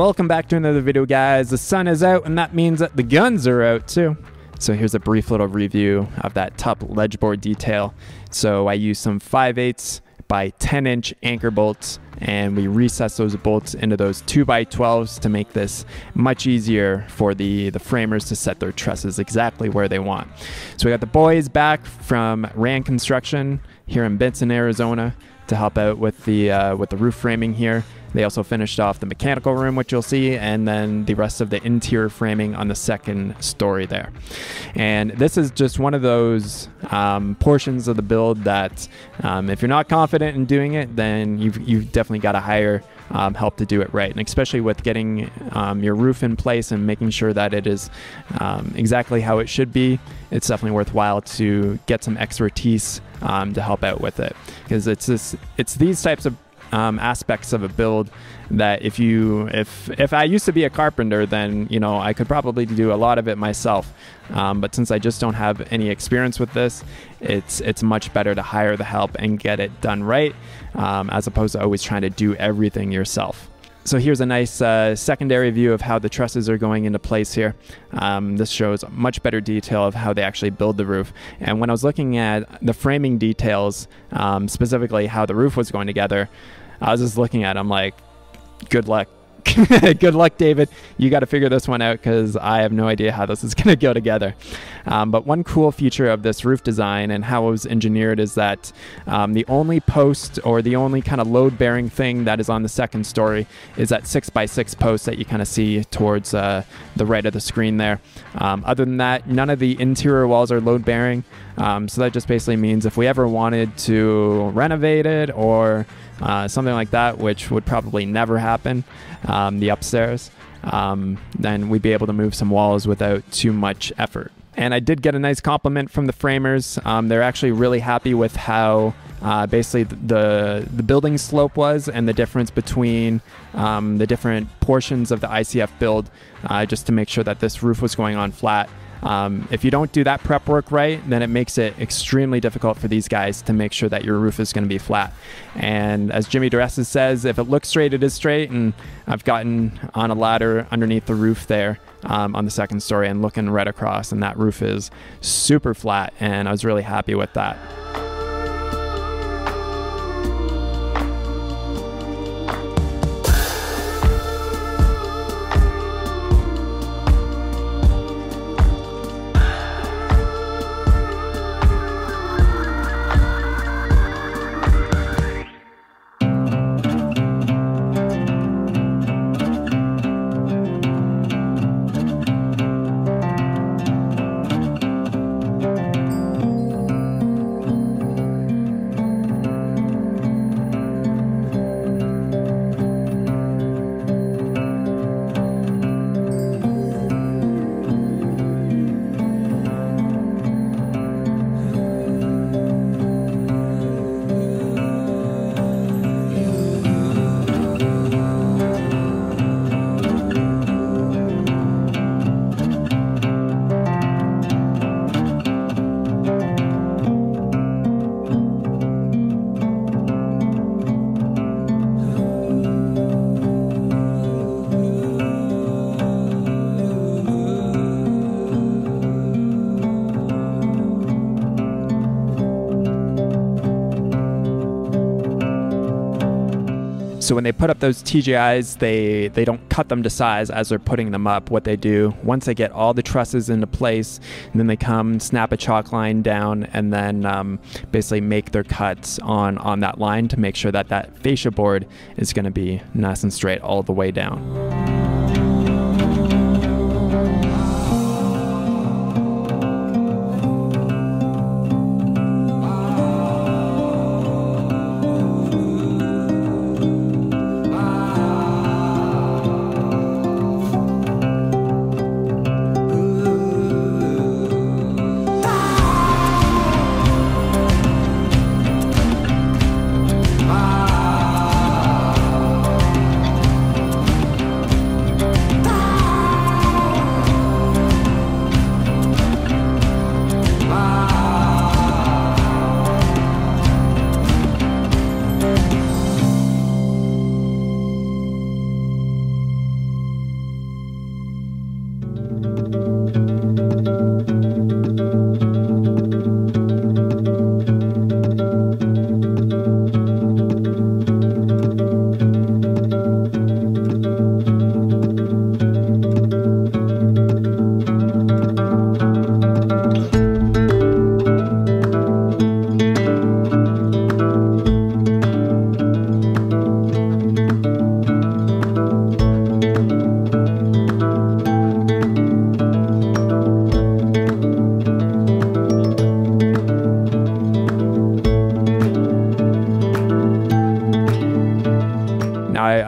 Welcome back to another video, guys. The sun is out, and that means that the guns are out too. So here's a brief little review of that top ledge board detail. So I used some 5/8 by 10-inch anchor bolts, and we recessed those bolts into those 2x12s to make this much easier for the framers to set their trusses exactly where they want. So we got the boys back from Rand Construction here in Benson, Arizona, to help out with the roof framing here. They also finished off the mechanical room, which you'll see, and then the rest of the interior framing on the second story there. And this is just one of those portions of the build that if you're not confident in doing it, then you've definitely got to hire help to do it right. And especially with getting your roof in place and making sure that it is exactly how it should be, it's definitely worthwhile to get some expertise to help out with it, because it's these types of aspects of a build that if I used to be a carpenter, then I could probably do a lot of it myself, but since I just don't have any experience with this, it's much better to hire the help and get it done right, as opposed to always trying to do everything yourself. So here's a nice secondary view of how the trusses are going into place here. This shows much better detail of how they actually build the roof. And when I was looking at the framing details, specifically how the roof was going together, I was just looking at it, I'm like, good luck. Good luck, David. You got to figure this one out, because I have no idea how this is going to go together. But one cool feature of this roof design and how it was engineered is that the only post, or the only kind of load-bearing thing that is on the second story, is that 6x6 post that you kind of see towards the right of the screen there. Other than that, none of the interior walls are load-bearing. So that just basically means if we ever wanted to renovate it or something like that, which would probably never happen, the upstairs, then we'd be able to move some walls without too much effort. And I did get a nice compliment from the framers. They're actually really happy with how basically the building slope was, and the difference between the different portions of the ICF build, just to make sure that this roof was going on flat. If you don't do that prep work right, then it makes it extremely difficult for these guys to make sure that your roof is going to be flat. And as Jimmy DeRessa says, if it looks straight, it is straight. And I've gotten on a ladder underneath the roof there on the second story and looking right across, and that roof is super flat, and I was really happy with that. So when they put up those TGIs, they don't cut them to size as they're putting them up. What they do, once they get all the trusses into place, and then they come, snap a chalk line down, and then basically make their cuts on that line to make sure that that fascia board is going to be nice and straight all the way down.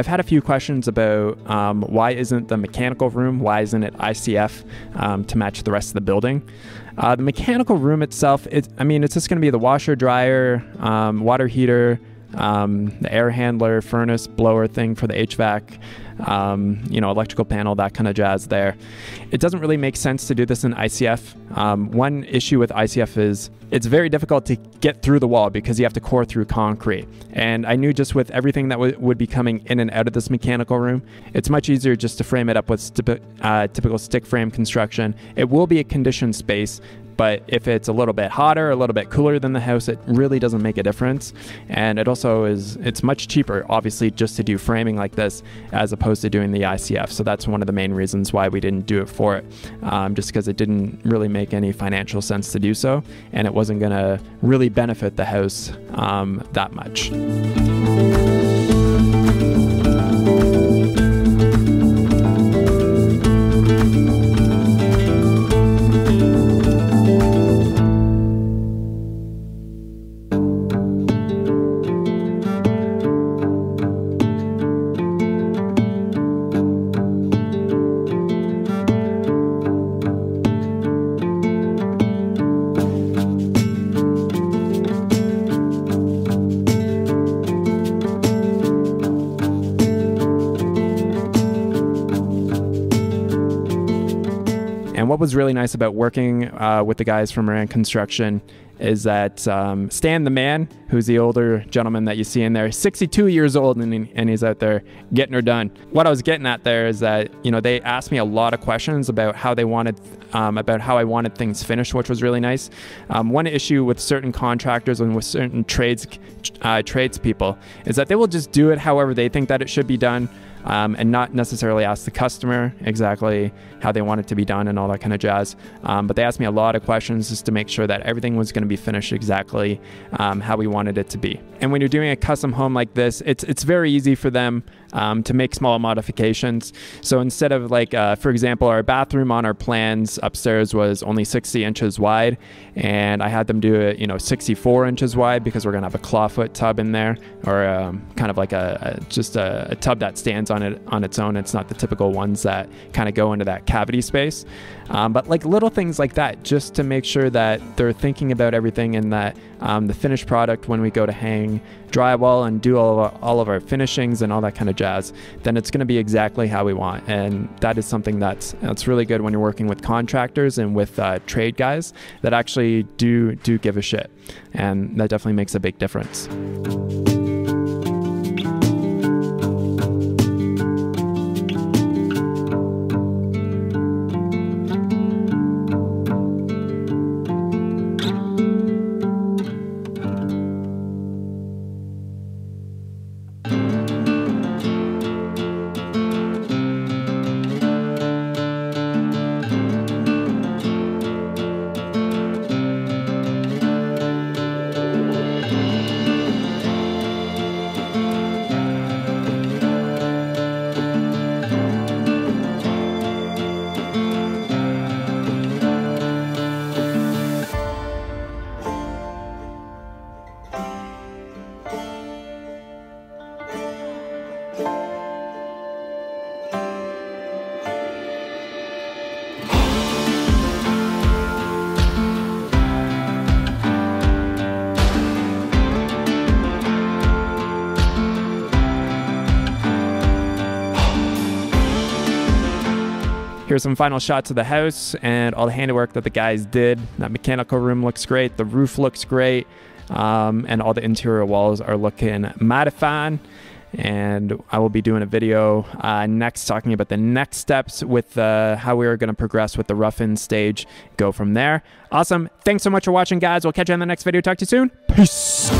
I've had a few questions about why isn't the mechanical room, why isn't it ICF to match the rest of the building? The mechanical room itself, it's just going to be the washer, dryer, water heater, the air handler, furnace, blower thing for the HVAC, electrical panel, that kind of jazz there. It doesn't really make sense to do this in ICF. One issue with ICF is it's very difficult to get through the wall because you have to core through concrete. And I knew just with everything that would be coming in and out of this mechanical room, it's much easier just to frame it up with typical stick frame construction. It will be a conditioned space, but if it's a little bit hotter, a little bit cooler than the house, it really doesn't make a difference. And it also it's much cheaper, obviously, just to do framing like this as opposed to doing the ICF. So that's one of the main reasons why we didn't do it for it, just because it didn't really make any financial sense to do so, and it wasn't going to really benefit the house that much. And what was really nice about working with the guys from Moran Construction is that Stan the man, who's the older gentleman that you see in there, 62 years old, and he's out there getting her done. What I was getting at there is that, they asked me a lot of questions about how they wanted, about how I wanted things finished, which was really nice. One issue with certain contractors and with certain tradespeople is that they will just do it however they think that it should be done. And not necessarily ask the customer exactly how they want it to be done and all that kind of jazz. But they asked me a lot of questions just to make sure that everything was going to be finished exactly how we wanted it to be. And when you're doing a custom home like this, it's very easy for them to make small modifications. So instead of for example, our bathroom on our plans upstairs was only 60 inches wide, and I had them do it, 64 inches wide because we're going to have a clawfoot tub in there, or kind of like just a tub that stands on its own. It's not the typical ones that kind of go into that cavity space. But little things like that, just to make sure that they're thinking about everything, and that the finished product, when we go to hang drywall and do all of our finishings and all that kind of jazz, then it's going to be exactly how we want. And that is something that's really good when you're working with contractors and with trade guys that actually do give a shit. And that definitely makes a big difference. Here's some final shots of the house and all the handiwork that the guys did. That mechanical room looks great. The roof looks great. And all the interior walls are looking mighty fine. And I will be doing a video next talking about the next steps with how we are going to progress with the rough-in stage. Go from there. Awesome. Thanks so much for watching, guys. We'll catch you in the next video. Talk to you soon. Peace.